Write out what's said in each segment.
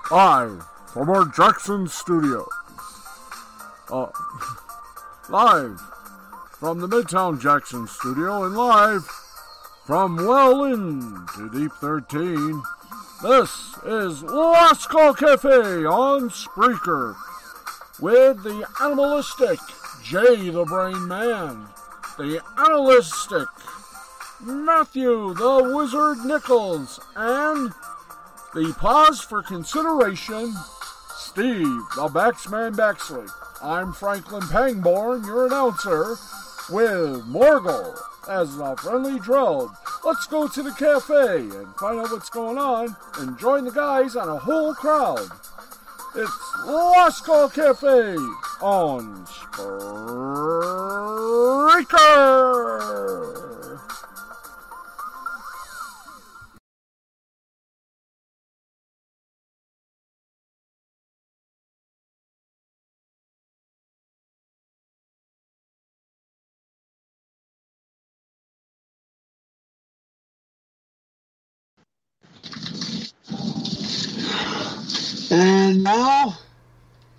Live from our Jackson studio. Live from the Midtown Jackson studio and live from well into Deep 13. This is Last Call Cafe on Spreaker with the animalistic Jay the Brain Man, the animalistic Matthew the Wizard Nichols, and the pause for consideration, Steve the Baxman Baxley. I'm Franklin Pangborn, your announcer, with Morgul as the friendly drone. Let's go to the cafe and find out what's going on and join the guys on a whole crowd. It's Last Call Cafe on Spreaker. And now,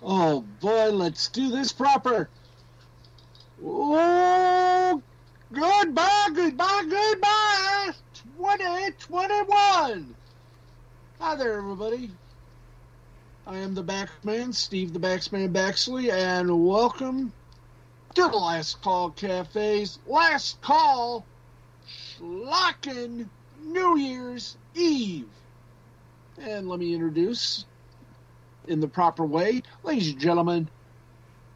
oh boy, let's do this proper. Oh, goodbye, 2021. Hi there, everybody. I am the Baxman, Steve the Baxman Baxley, and welcome to the Last Call Cafe's Last Call Schlockin' New Year's Eve. And let me introduce, in the proper way, ladies and gentlemen,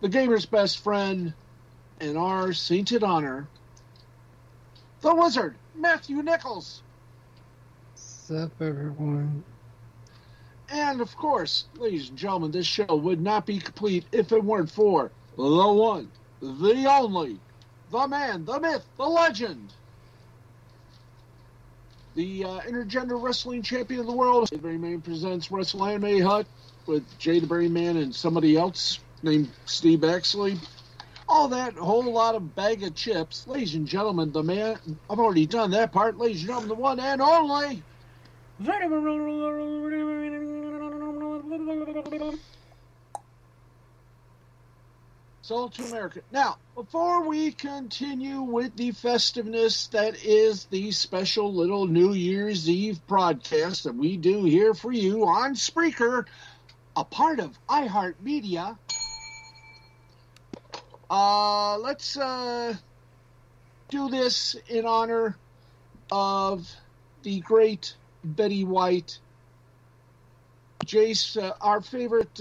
the gamer's best friend and our sainted honor, the wizard, Matthew Nichols. What's up, everyone? And, of course, ladies and gentlemen, this show would not be complete if it weren't for the one, the only, the man, the myth, the legend, the intergender wrestling champion of the world. Jay the Brain Man presents Wrestle Anime Hut with Jay the Brain Man and somebody else named Steve Baxley. All that, a whole lot of bag of chips. Ladies and gentlemen, the man, I've already done that part. Ladies and gentlemen, the one and only. Soul to America. Now, before we continue with the festiveness that is the special little New Year's Eve broadcast that we do here for you on Spreaker, a part of iHeartMedia, let's do this in honor of the great Betty White. Jace, our favorite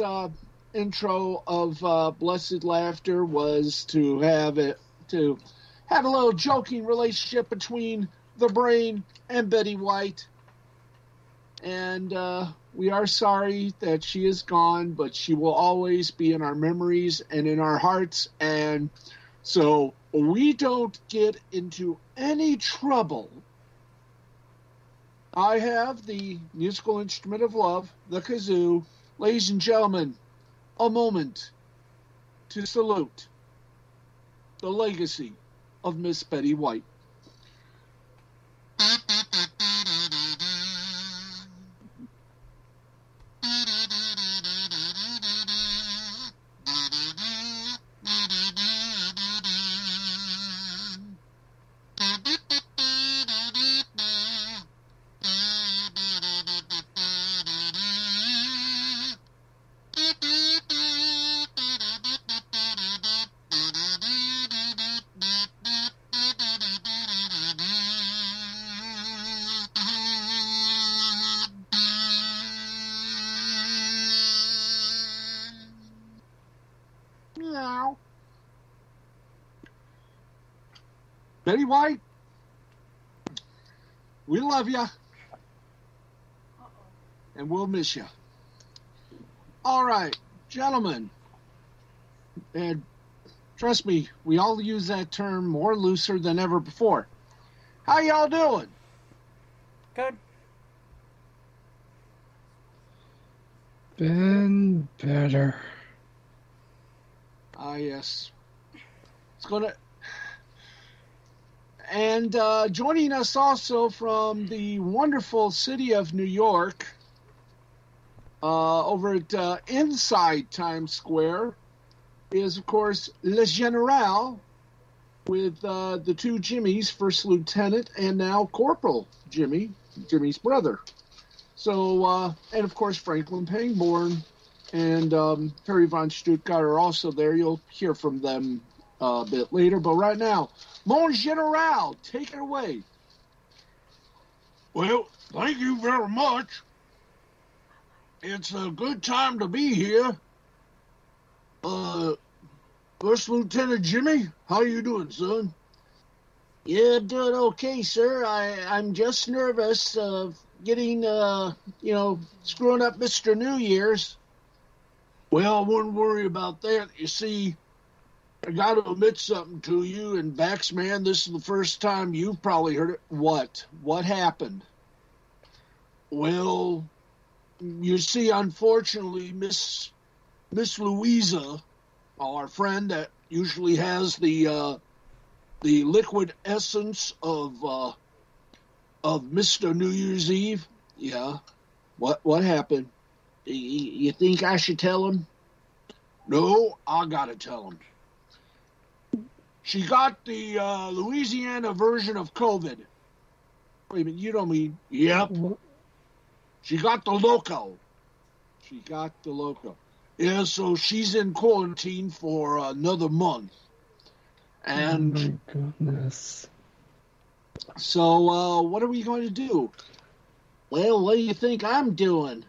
intro of Blessed Laughter was to have a little joking relationship between the Brain and Betty White. And we are sorry that she is gone, but she will always be in our memories and in our hearts. And so we don't get into any trouble. I have the musical instrument of love, the kazoo. Ladies and gentlemen, a moment to salute the legacy of Miss Betty White. Betty White, we love you. And we'll miss you. All right, gentlemen. And trust me, we all use that term more looser than ever before. How y'all doing? Good. Been better. Ah, yes. It's gonna. And joining us also from the wonderful city of New York, over at inside Times Square, is of course Le General, with the two Jimmys, First Lieutenant and now Corporal Jimmy's brother. So, and of course Franklin Pangborn and Terry Von Stuttgart are also there. You'll hear from them a bit later. But right now, Mon General, take it away. Well, thank you very much. It's a good time to be here. First Lieutenant Jimmy, how you doing, son? Yeah, I'm doing okay, sir. I'm just nervous of getting, screwing up Mr. New Year's. Well, I wouldn't worry about that. You see, I got to admit something to you, and Baxman, this is the first time you've probably heard it. What? What happened? Well, you see, unfortunately, Miss Louisa, our friend that usually has the liquid essence of Mr. New Year's Eve. Yeah. What happened? You think I should tell him? No, I gotta tell him. She got the Louisiana version of COVID. Wait a minute, you don't mean? Yep. She got the loco. Yeah, so she's in quarantine for another month. And oh my goodness. So, what are we going to do? Well, what do you think I'm doing?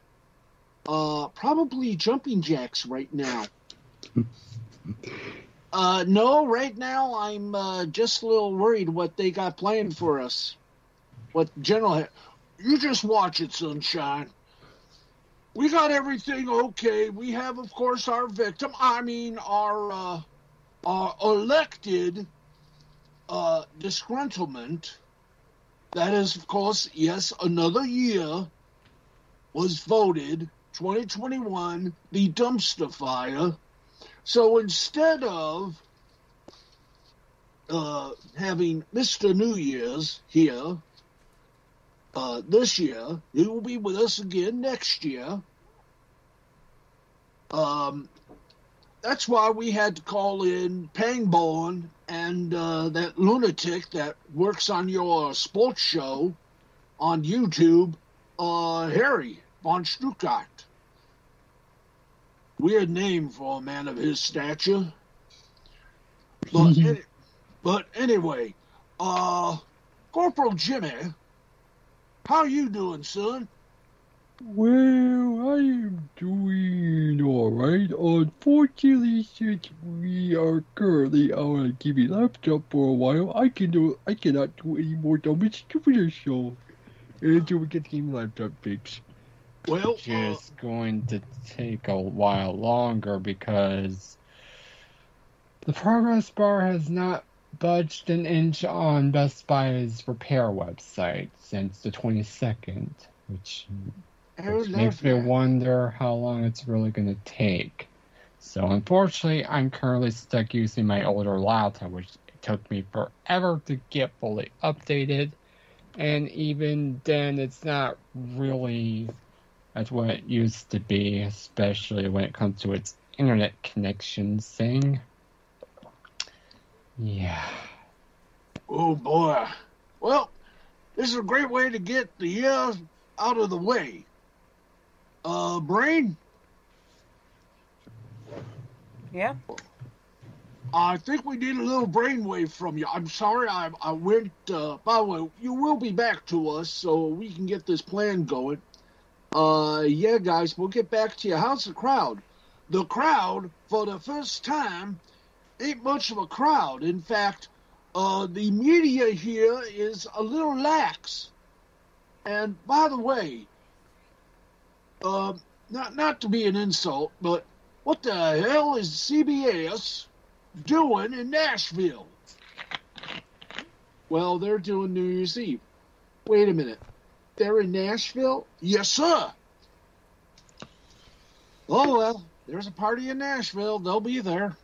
Probably jumping jacks right now. No, right now I'm just a little worried what they got planned for us. What General... You just watch it, Sunshine. We got everything okay. We have, of course, our victim. I mean, our elected disgruntlement. That is, of course, yes, another year was voted, 2021, the dumpster fire. So instead of having Mr. New Year's here this year, he will be with us again next year. That's why we had to call in Pangborn and that lunatic that works on your sports show on YouTube, Harry Von Stuttgart. Weird name for a man of his stature. But anyway, Corporal Jimmy, how you doing, son? Well, I am doing alright. Unfortunately, since we are currently out of Gibby laptop for a while, I cannot do any more Dumb and Stupider show until we get the game laptop fixed. Well, which is going to take a while longer because the progress bar has not budged an inch on Best Buy's repair website since the 22nd, which makes me wonder how long it's really going to take. So unfortunately, I'm currently stuck using my older laptop, which took me forever to get fully updated, and even then it's not really as what it used to be, especially when it comes to its internet connection thing. Yeah. Oh boy. Well, this is a great way to get the year out of the way. Brain? Yeah? I think we need a little brainwave from you. I'm sorry I went, by the way, you will be back to us so we can get this plan going. Yeah, guys, we'll get back to you. How's the crowd? The crowd, for the first time, ain't much of a crowd. In fact, the media here is a little lax. And by the way, not to be an insult, but what the hell is CBS doing in Nashville? Well, they're doing New Year's Eve. Wait a minute. They're in Nashville? Yes, sir. Oh, well, there's a party in Nashville. They'll be there.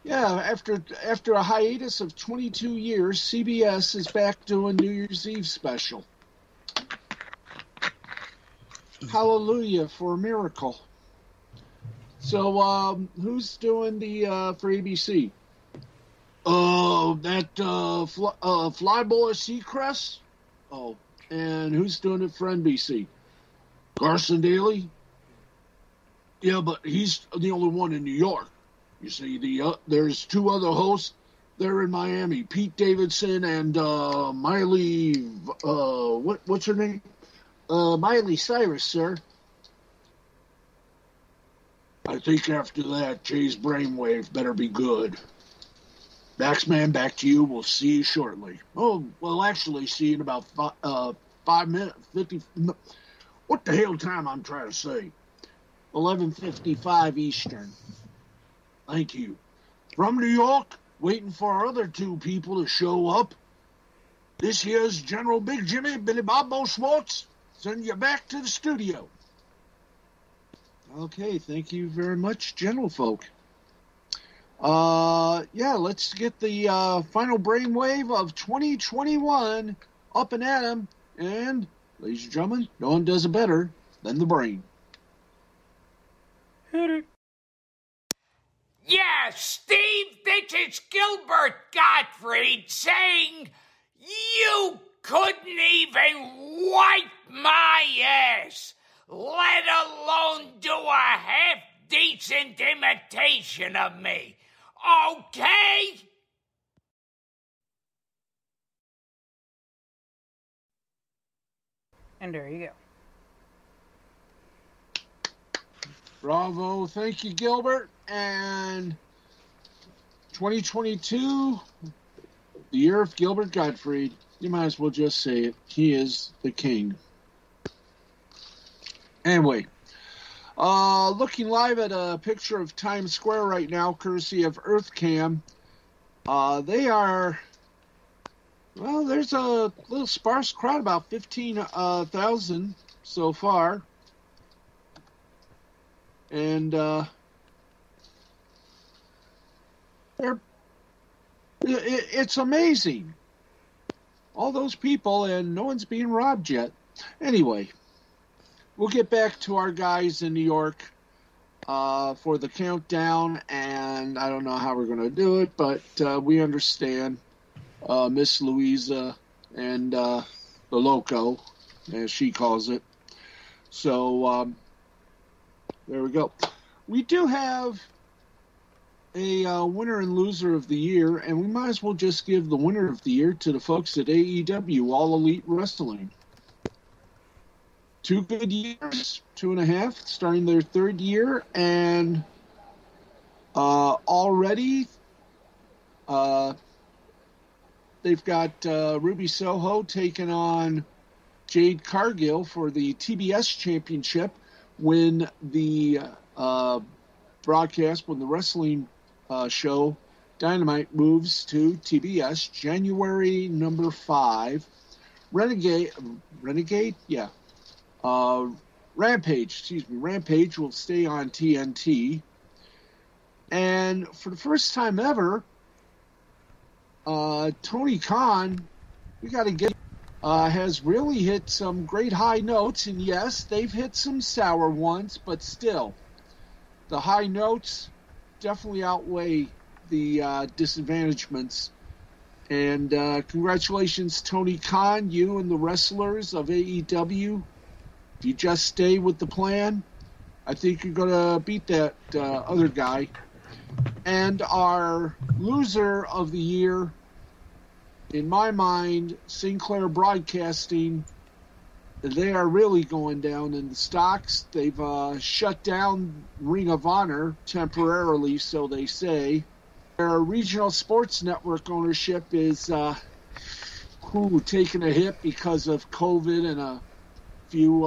Yeah, after a hiatus of 22 years, CBS is back doing New Year's Eve special. Hallelujah for a miracle. So, who's doing the for ABC? That Flyboy Seacrest. Oh, and who's doing it for NBC? Carson Daly. Yeah, but he's the only one in New York. You see, there's two other hosts. They're in Miami. Pete Davidson and Miley. What's her name? Miley Cyrus, sir. I think after that, Jay's brainwave better be good. Baxman, back to you. We'll see you shortly. Oh, well, actually, see you in about 5 minutes, 50. What the hell time I'm trying to say? 11:55 Eastern. Thank you. From New York, waiting for our other two people to show up. This here's General Big Jimmy, Billy Bobo Schwartz. Send you back to the studio. Okay, thank you very much, General Folk. Yeah, let's get the final brainwave of 2021 up and at 'em. And, ladies and gentlemen, no one does it better than the brain. Hit it. Yeah, Steve, this is Gilbert Gottfried saying you couldn't even wipe my ass, let alone do a half-decent imitation of me. Okay? And there you go. Bravo. Thank you, Gilbert. And 2022, the year of Gilbert Gottfried. You might as well just say it. He is the king. Anyway, looking live at a picture of Times Square right now, courtesy of EarthCam. They are, well, there's a little sparse crowd, about 15,000 so far. And it's amazing. All those people, and no one's being robbed yet. Anyway, we'll get back to our guys in New York for the countdown, and I don't know how we're going to do it, but we understand Miss Louisa and the Loco, as she calls it. So there we go. We do have a winner and loser of the year, and we might as well just give the winner of the year to the folks at AEW, All Elite Wrestling. 2 good years, 2.5, starting their third year, and already they've got Ruby Soho taking on Jade Cargill for the TBS Championship when the broadcast, when the wrestling show Dynamite moves to TBS January number 5. Rampage will stay on TNT. And for the first time ever, Tony Khan, we got to get, has really hit some great high notes. And yes, they've hit some sour ones, but still, the high notes definitely outweigh the disadvantagements. And congratulations, Tony Khan, you and the wrestlers of AEW. If you just stay with the plan, I think you're going to beat that other guy. And our loser of the year, in my mind, Sinclair Broadcasting. They are really going down in the stocks. They've shut down Ring of Honor temporarily, so they say. regional sports network ownership is taking a hit because of COVID and a few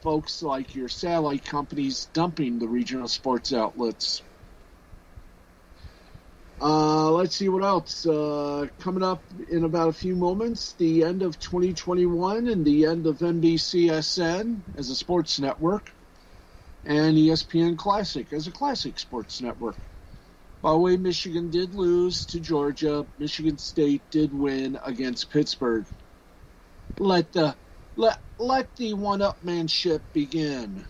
folks like your satellite companies dumping the regional sports outlets. Let's see what else. Coming up in about a few moments, the end of 2021 and the end of NBCSN as a sports network, and ESPN Classic as a classic sports network. By the way, Michigan did lose to Georgia. Michigan State did win against Pittsburgh. Let the one-upmanship begin.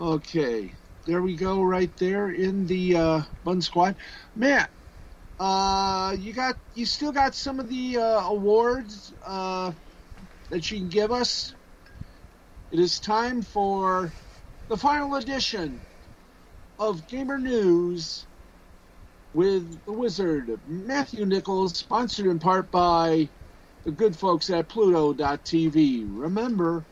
Okay, there we go, right there in the Bun Squad. Matt, you still got some of the awards that you can give us. It is time for the final edition of Gamer News with the Wizard, Matthew Nichols, sponsored in part by the good folks at Pluto.tv. Remember,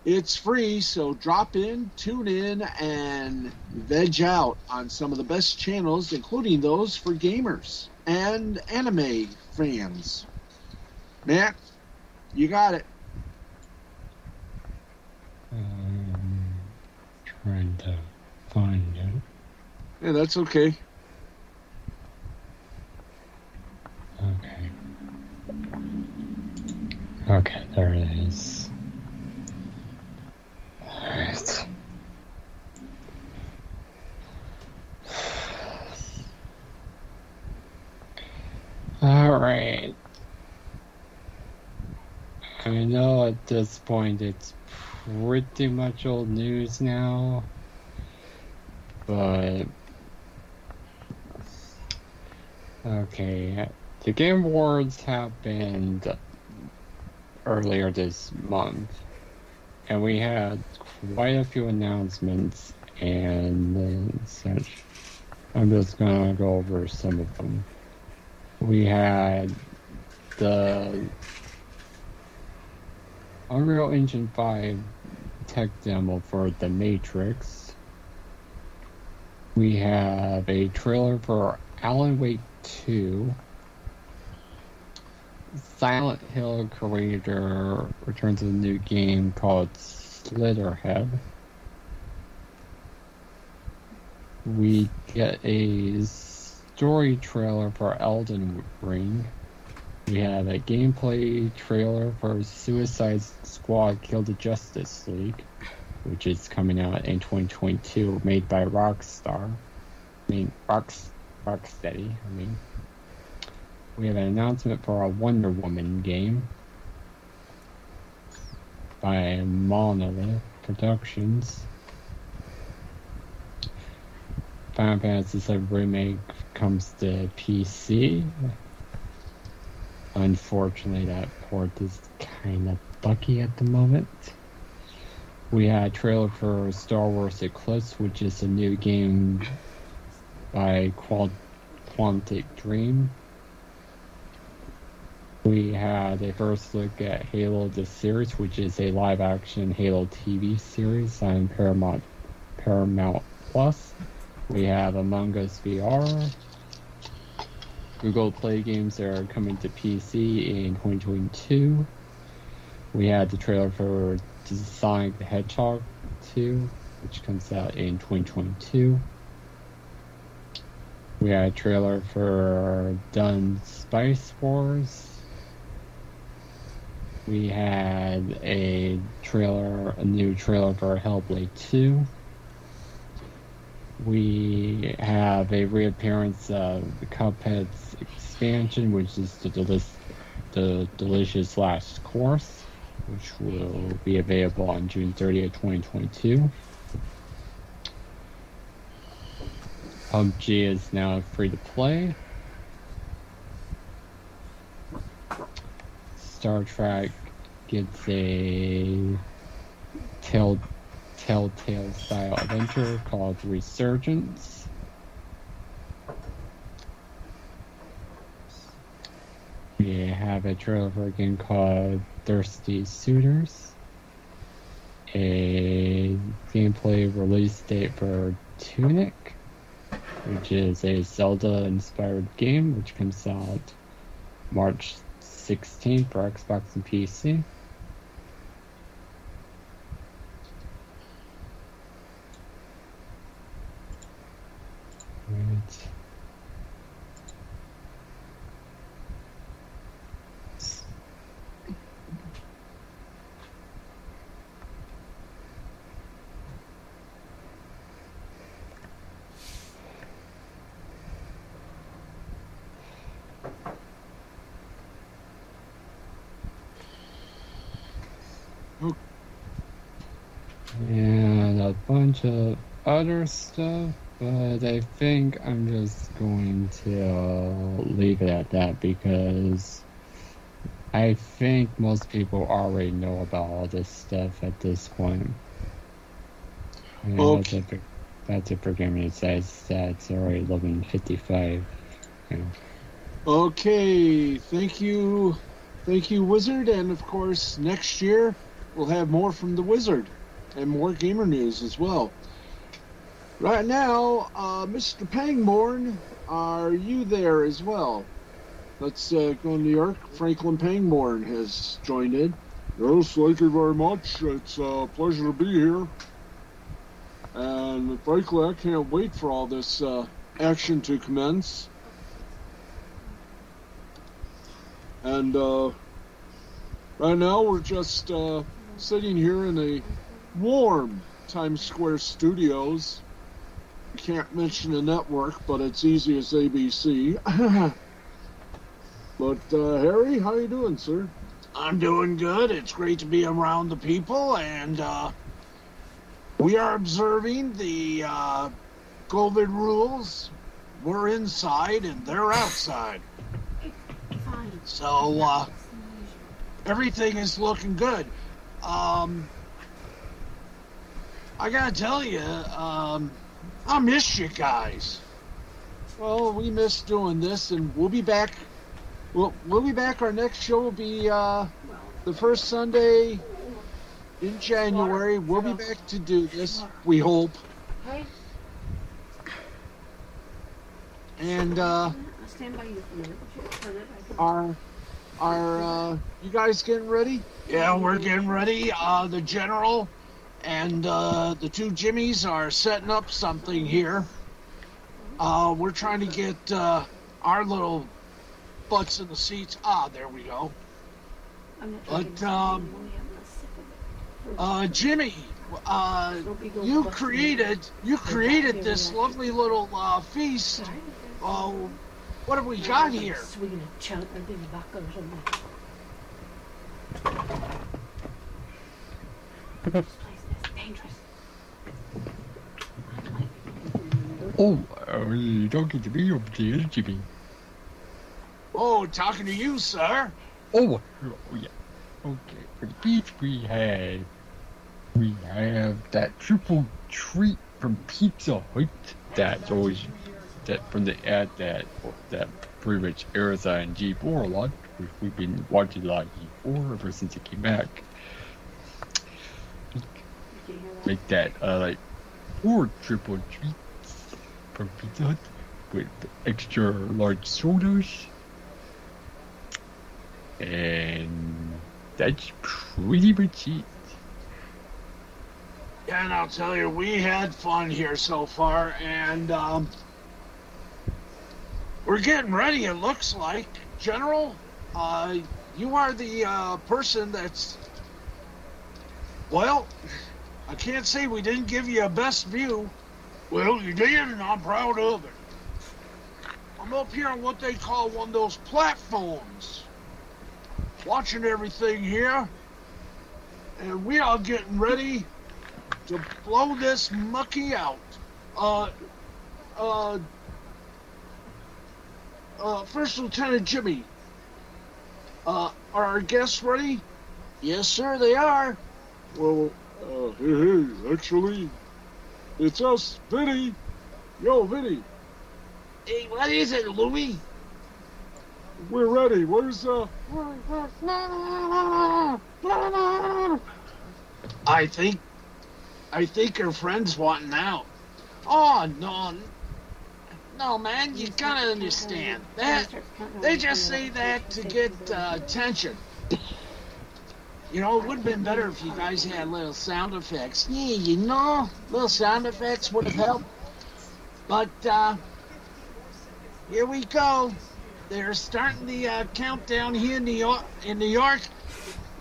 it's free, so drop in, tune in, and veg out on some of the best channels, including those for gamers and anime fans. Matt, you got it. Trying to find it. Yeah, that's okay. Okay, there it is. Alright. Alright. I know at this point it's pretty much old news now, but okay, the Game Awards happened earlier this month, and we had quite a few announcements and such. I'm just gonna go over some of them. We had the Unreal Engine 5 tech demo for The Matrix. We have a trailer for Alan Wake 2. Silent Hill creator returns to a new game called Slitherhead. We get a story trailer for Elden Ring. We have a gameplay trailer for Suicide Squad Kill the Justice League, which is coming out in 2022, made by Rocksteady. We have an announcement for a Wonder Woman game by Monolith Productions. Final Fantasy VII Remake comes to PC. Unfortunately, that port is kind of buggy at the moment. We had a trailer for Star Wars Eclipse, which is a new game by Quantic Dream. We had a first look at Halo the series, which is a live-action Halo TV series on Paramount Plus. We have Among Us VR. Google Play games are coming to PC in 2022. We had the trailer for Sonic the Hedgehog 2, which comes out in 2022. We had a trailer for Dun Spice Wars. We had a new trailer for Hellblade 2. We have a reappearance of the Cuphead's expansion, which is the Delicious Last Course, which will be available on June 30th, 2022. PUBG is now free to play. Star Trek gets a Telltale style adventure called Resurgence. We have a trailer for a game called Thirsty Suitors. a gameplay release date for Tunic, which is a Zelda-inspired game, which comes out March 16th for Xbox and PC. Right. And a bunch of other stuff, but I think I'm just going to leave it at that because I think most people already know about all this stuff at this point. And Okay. That's it for Gaming Insights. That's already 11:55. Yeah. Okay, thank you, Wizard, and of course next year we'll have more from the Wizard and more gamer news as well. Right now, Mr. Pangborn, are you there as well? Let's go to New York. Franklin Pangborn has joined in. Yes, thank you very much. It's a pleasure to be here. And frankly, I can't wait for all this action to commence. And right now we're just sitting here in a warm Times Square studios. I can't mention the network, but it's easy as ABC. But Harry, how you doing, sir? I'm doing good. It's great to be around the people, and we are observing the COVID rules. We're inside, and they're outside. So everything is looking good. I gotta tell you, I miss you guys. Well, we miss doing this, and we'll be back. We'll be back. Our next show will be the first Sunday in January. We'll be back to do this, we hope. And are you guys getting ready? Yeah, we're getting ready. The General and the two Jimmies are setting up something here. We're trying to get our little butts in the seats. There we go. But Jimmy, you created this lovely little feast. What have we got here? Oh, you talking to me over there, Jimmy? Oh, talking to you, sir. Oh, yeah. Okay, for the feast we have that triple treat from Pizza Hut. That's always from the ad that pretty much airs on G4 a lot. We've been watching a lot of G4 ever since it came back. Make that like 4 triple treats from Pizza Hut with extra large sodas. And that's pretty much it. Yeah, and I'll tell you, we had fun here so far, and we're getting ready, it looks like. General, you are the person that's... Well, I can't say we didn't give you a best view. Well, you did, and I'm proud of it. I'm up here on what they call one of those platforms, watching everything here, and we are getting ready to blow this mucky out. First Lieutenant Jimmy, are our guests ready? Yes, sir, they are. Well, hey, actually, it's us, Vinny. Yo, Vinny. Hey, what is it, Louie? We're ready. Where's I think her friend's wanting out. Oh, no, man, you gotta understand. They just say that to get attention. You know, it would have been better if you guys had little sound effects. Yeah, you know, little sound effects would have helped. But, here we go. They're starting the countdown here in New York.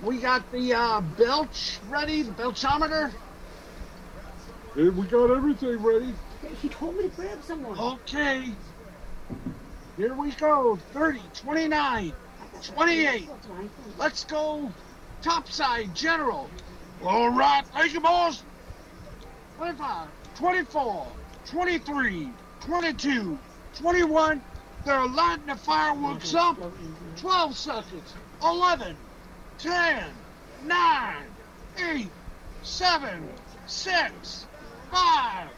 We got the belch ready, the belchometer. Hey, we got everything ready. He told me to grab someone. Okay. Here we go. 30, 29, 28. Let's go. Topside, general. All right, thank you, boss. 25, 24, 23, 22, 21. They're lighting the fireworks up. 12 seconds. 11, 10, 9, 8, 7, 6, 5,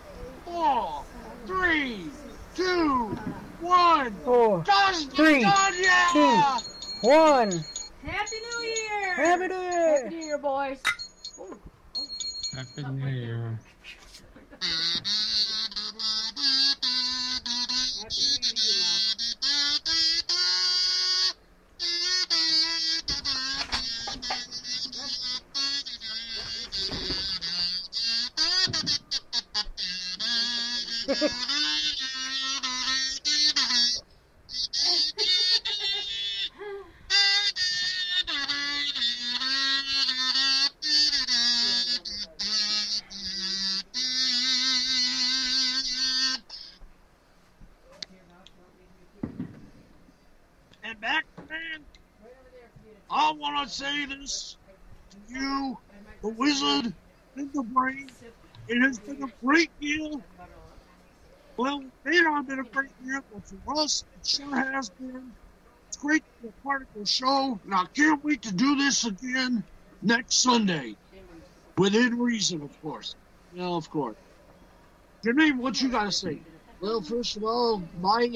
4, 3, 2, 1. 4, Guys, 3, done, yeah! 2, 1. Happy New Year! Happy New Year! Happy New Year, boys. Happy New Year. And back, man, I want to say this to you, the wizard, and the brain. It has been a great deal. Well, it may not have been a great year, but for us, it sure has been. It's great to be a part of the show, and I can't wait to do this again next Sunday. Within reason, of course. Yeah, of course. Jimmy, what you got to say? Well, first of all, my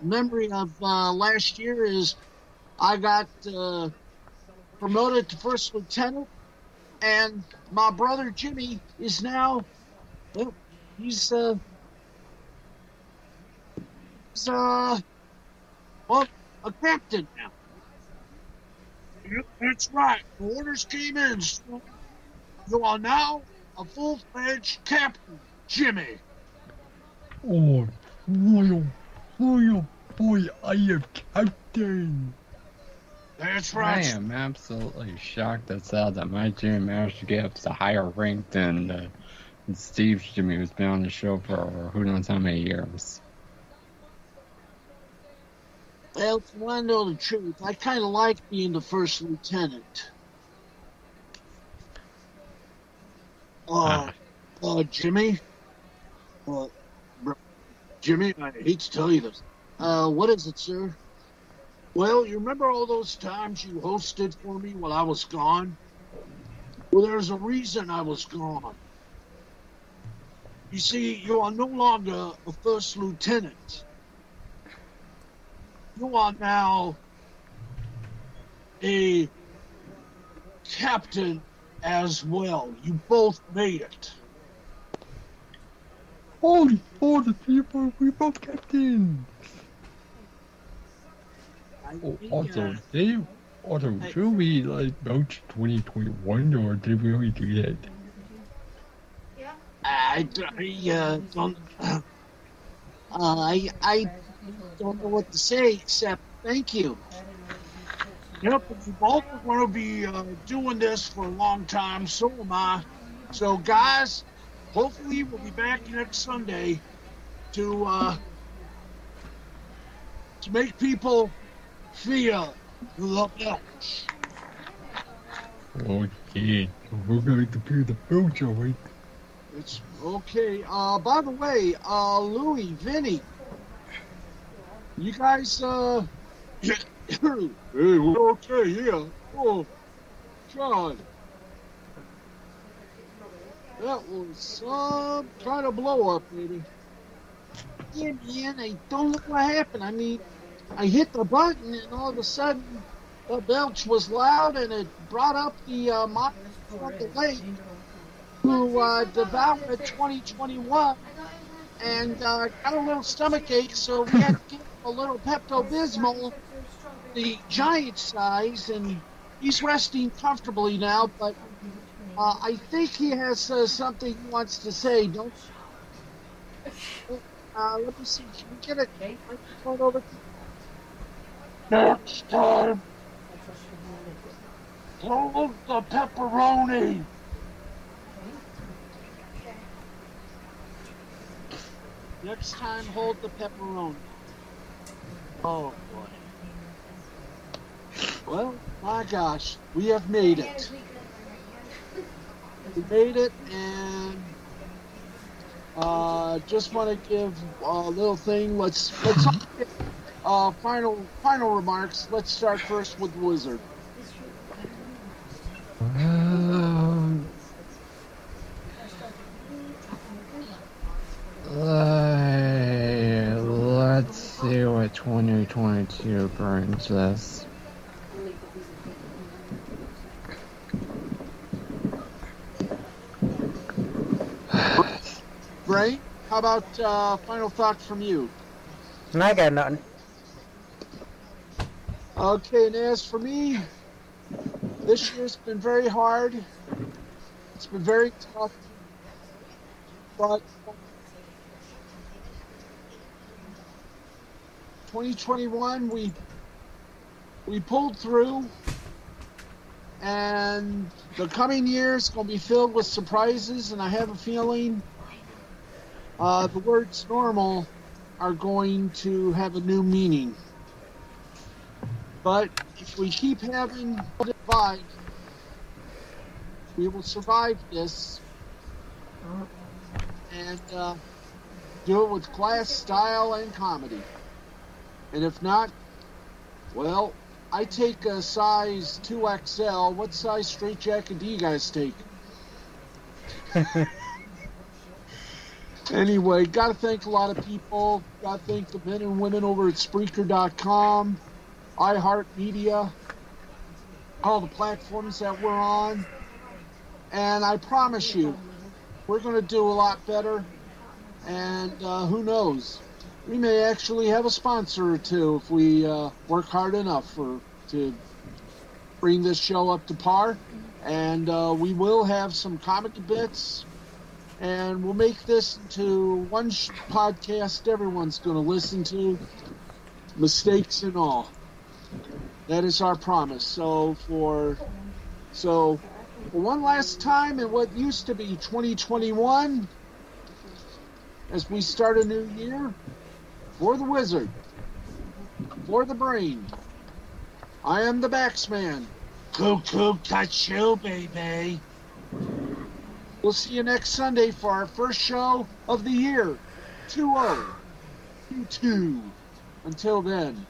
memory of last year is I got promoted to first lieutenant, and my brother Jimmy is now, well, he's a captain now. Yep, that's right. The orders came in. So you are now a full-fledged captain, Jimmy. Oh, royal boy, I am captain. That's I right. am absolutely shocked as hell that my Jimmy managed to get up to higher rank than Steve's Jimmy, who's been on the show for who knows how many years. Well, if you want to know the truth, I kind of like being the first lieutenant. Jimmy? Jimmy, I hate to tell you this. What is it, sir? Well, you remember all those times you hosted for me while I was gone? Well, there's a reason I was gone. You see, you are no longer a first lieutenant. You are now a captain as well. You both made it. All the people, we both captain. Should we like vouch 2021 or did we already do that? I don't know what to say except thank you. Yep, we both are going to be doing this for a long time. So am I. So, guys, hopefully we'll be back next Sunday to make people feel the belch. Okay, we're going to do the belch, alright? It's okay. By the way, Louie, Vinny, you guys, hey, we're okay, yeah. Oh, John. That was some kind of blow up, baby. Yeah, man, I don't know what happened. I mean, I hit the button and all of a sudden the belch was loud and it brought up the monitor from the lake. who devoured 2021 and got a little stomach ache, so we had to give him a little Pepto-Bismol, the giant size, and he's resting comfortably now, but I think he has something he wants to say. Don't. Let me see. Can we get a microphone over? Next time, hold the pepperoni. Next time, hold the pepperoni. Oh boy. Well, my gosh, we have made it. We made it, and just want to give a little thing. Let's final remarks. Let's start first with the Wizard. Let's see what 2022 brings us. Ray, how about final thoughts from you? I got nothing. Okay, and as for me, this year's been very hard. It's been very tough. But 2021, we pulled through, and the coming year is going to be filled with surprises, and I have a feeling the words normal are going to have a new meaning. But if we keep having the vibe, we will survive this and do it with class, style, and comedy. And if not, well, I take a size 2XL. What size straitjacket do you guys take? Anyway, got to thank a lot of people. Got to thank the men and women over at Spreaker.com, iHeartMedia, all the platforms that we're on. And I promise you, we're going to do a lot better. And who knows? We may actually have a sponsor or two if we work hard enough to bring this show up to par. And we will have some comedy bits. And we'll make this into one podcast everyone's going to listen to, mistakes and all. That is our promise. So for one last time in what used to be 2021, as we start a new year, for the Wizard, for the Brain, I am the Baxman. Cuckoo, got you, baby. We'll see you next Sunday for our first show of the year, 2022. Until then,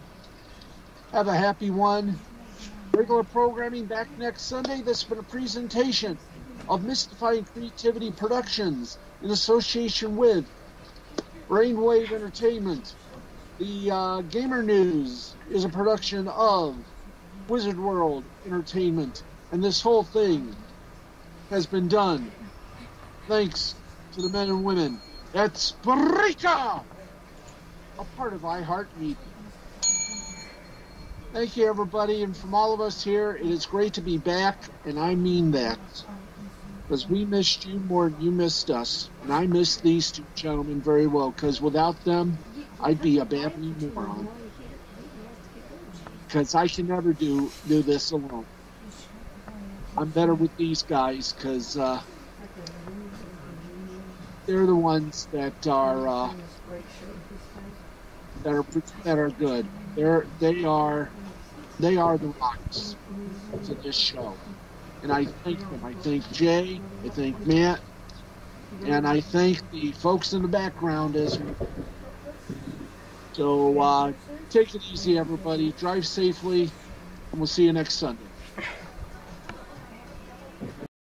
have a happy one. Regular programming back next Sunday. This has been a presentation of Mystifying Creativity Productions in association with Brainwave Entertainment. The Gamer News is a production of Wizard World Entertainment, and this whole thing has been done thanks to the men and women at Spreaker, a part of iHeartMedia. Thank you, everybody, and from all of us here, it is great to be back, and I mean that. Because we missed you more than you missed us. And I miss these two gentlemen very well, because without them, I'd be a babbling moron. Because I can never do this alone. I'm better with these guys, because they're the ones that are good. They are the rocks to this show. And I thank them. I thank Jay, I thank Matt, and I thank the folks in the background as well. So take it easy, everybody. Drive safely, and we'll see you next Sunday.